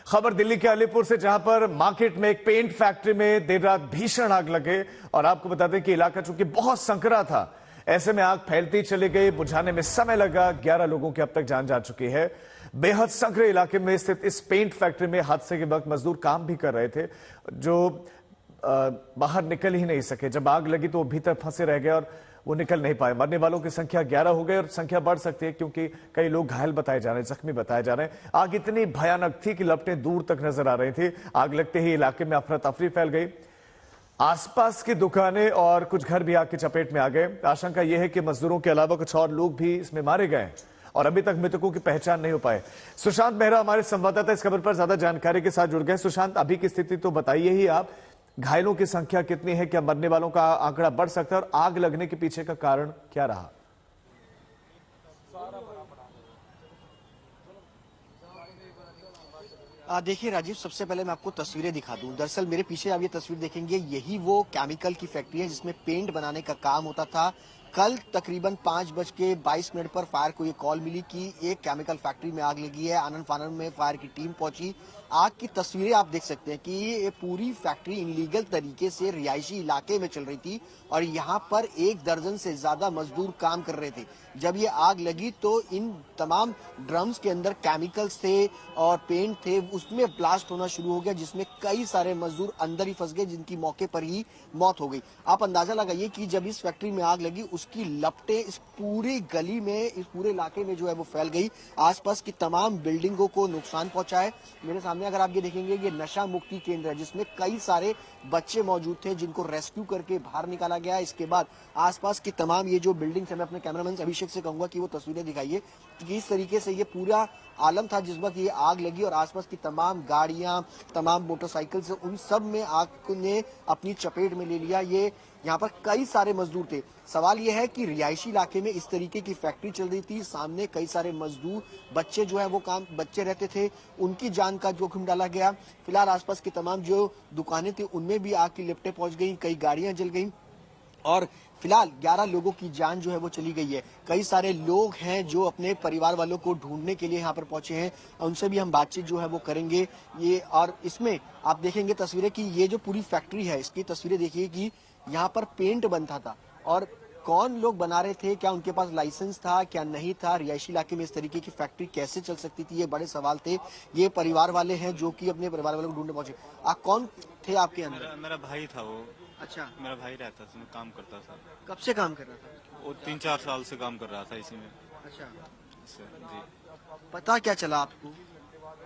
खबर दिल्ली के अलीपुर से, जहां पर मार्केट में एक पेंट फैक्ट्री में देर रात भीषण आग लगे। और आपको बता दें कि इलाका चूंकि बहुत संकरा था, ऐसे में आग फैलती चली गई। बुझाने में समय लगा। 11 लोगों की अब तक जान जा चुकी है। बेहद संकरे इलाके में स्थित इस पेंट फैक्ट्री में हादसे के वक्त मजदूर काम भी कर रहे थे, जो बाहर निकल ही नहीं सके। जब आग लगी तो वो भीतर फंसे रह गए और वो निकल नहीं पाए। मरने वालों की संख्या 11 हो गई और संख्या बढ़ सकती है, क्योंकि कई लोग घायल बताए जा रहे हैं, जख्मी बताए जा रहे हैं। आग इतनी भयानक थी कि लपटें दूर तक नजर आ रही थी। आग लगते ही इलाके में अफरा तफरी फैल गई। आसपास की दुकानें और कुछ घर भी आग की चपेट में आ गए। आशंका यह है कि मजदूरों के अलावा कुछ और लोग भी इसमें मारे गए और अभी तक मृतकों की पहचान नहीं हो पाए। सुशांत मेहरा हमारे संवाददाता इस खबर पर ज्यादा जानकारी के साथ जुड़ गए। सुशांत, अभी की स्थिति तो बताइए ही आप। घायलों की संख्या कितनी है? क्या मरने वालों का आंकड़ा बढ़ सकता है और आग लगने के पीछे का कारण क्या रहा? देखिए राजीव, सबसे पहले मैं आपको तस्वीरें दिखा दूं। दरअसल मेरे पीछे आप ये तस्वीर देखेंगे, यही वो केमिकल की फैक्ट्री है जिसमें पेंट बनाने का काम होता था। कल तकरीबन 5:22 पर फायर को ये कॉल मिली कि एक केमिकल फैक्ट्री में आग लगी है। आनन फानन में फायर की टीम पहुंची। आग की तस्वीरें आप देख सकते हैं कि ये पूरी फैक्ट्री इनलीगल तरीके से रिहायशी इलाके में चल रही थी और यहाँ पर 1 दर्जन से ज्यादा मजदूर काम कर रहे थे। जब ये आग लगी तो इन तमाम ड्रम्स के अंदर केमिकल्स थे और पेंट थे, उसमें ब्लास्ट होना शुरू हो गया, जिसमें कई सारे मजदूर अंदर ही फंस गए, जिनकी मौके पर ही मौत हो गई। आप अंदाजा लगाइए कि जब इस फैक्ट्री में आग लगी, उसकी लपटें इस पूरी गली में, इस पूरे इलाके में जो है वो फैल गई। आसपास की तमाम बिल्डिंगों को नुकसान पहुंचा है। मेरे सामने अगर आप ये देखेंगे, ये नशा मुक्ति केंद्र है जिसमें कई सारे बच्चे मौजूद थे जिनको रेस्क्यू करके बाहर निकाला गया। इसके बाद आसपास की तमाम ये जो बिल्डिंग्स है, मैं अपने कैमरामैन अभिषेक से कहूंगा कि वो तस्वीरें दिखाइए कि इस तरीके से ये पूरा आलम था जिस वक्त ये आग लगी और आसपास की तमाम गाड़ियां, तमाम मोटरसाइकिल से उन सब में आग ने अपनी चपेट में ले लिया। ये यहाँ पर कई सारे मजदूर थे। सवाल यह है कि रिहायशी इलाके में इस तरीके की फैक्ट्री चल रही थी, सामने कई सारे मजदूर, बच्चे जो है वो बच्चे रहते थे, उनकी जान का जोखिम डाला गया। फिलहाल आसपास की तमाम जो दुकानें थी उनमें भी आग की लपटें पहुंच गई, कई गाड़ियां जल गई और फिलहाल 11 लोगों की जान जो है वो चली गई है। कई सारे लोग हैं जो अपने परिवार वालों को ढूंढने के लिए यहाँ पर पहुंचे हैं, उनसे भी हम बातचीत जो है वो करेंगे। ये और इसमें आप देखेंगे तस्वीरें कि ये जो पूरी फैक्ट्री है, इसकी तस्वीरें देखिए कि यहाँ पर पेंट बनता था और कौन लोग बना रहे थे, क्या उनके पास लाइसेंस था, क्या नहीं था, रिहायशी इलाके में इस तरीके की फैक्ट्री कैसे चल सकती थी, ये बड़े सवाल थे। ये परिवार वाले हैं जो कि अपने परिवार वालों को ढूंढने पहुंचे। आप कौन थे आपके अंदर? मेरा भाई था वो। अच्छा, मेरा भाई रहता था, काम करता था। कब से काम कर रहा था? वो 3-4 साल से काम कर रहा था इसी में। अच्छा, जी। पता क्या चला आपको?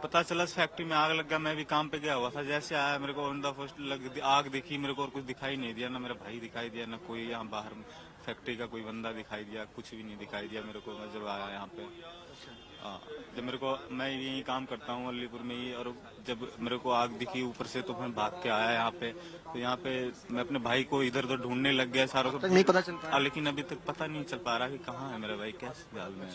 पता चला फैक्ट्री में आग लग गया। मैं भी काम पे गया हुआ था, जैसे आया मेरे को ऑन द फर्स्ट आग दिखी मेरे को, और कुछ दिखाई नहीं दिया। ना मेरा भाई दिखाई दिया, ना कोई यहाँ बाहर फैक्ट्री का कोई बंदा दिखाई दिया, कुछ भी नहीं दिखाई दिया मेरे को। मैं जब आया यहाँ पे, जब मेरे को, मैं यही काम करता हूँ अलीपुर में ही, और जब मेरे को आग दिखी ऊपर से तो मैं भाग के आया यहाँ पे। तो यहाँ पे मैं अपने भाई को इधर उधर ढूंढने लग गया सारों को, नहीं पता चल पाया, लेकिन अभी तक पता नहीं चल पा रहा कि कहाँ है मेरा भाई, कैसे हाल में,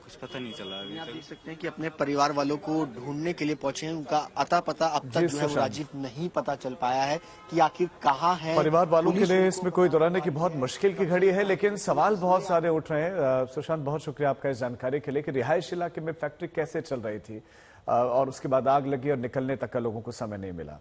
कुछ पता नहीं चला अभी आप तक। देख सकते हैं कि अपने परिवार वालों को ढूंढने के लिए पहुंचे हैं। उनका अता पता अब तक जो है वो राजीव नहीं पता चल पाया है कि आखिर कहाँ है। परिवार वालों के लिए इसमें कोई दोहराने की बहुत मुश्किल की घड़ी है, लेकिन सवाल बहुत सारे उठ रहे हैं। सुशांत, बहुत शुक्रिया आपका इस जानकारी के लिए कि रिहायश इलाके में फैक्ट्री कैसे चल रही थी और उसके बाद आग लगी और निकलने तक का लोगों को समय नहीं मिला।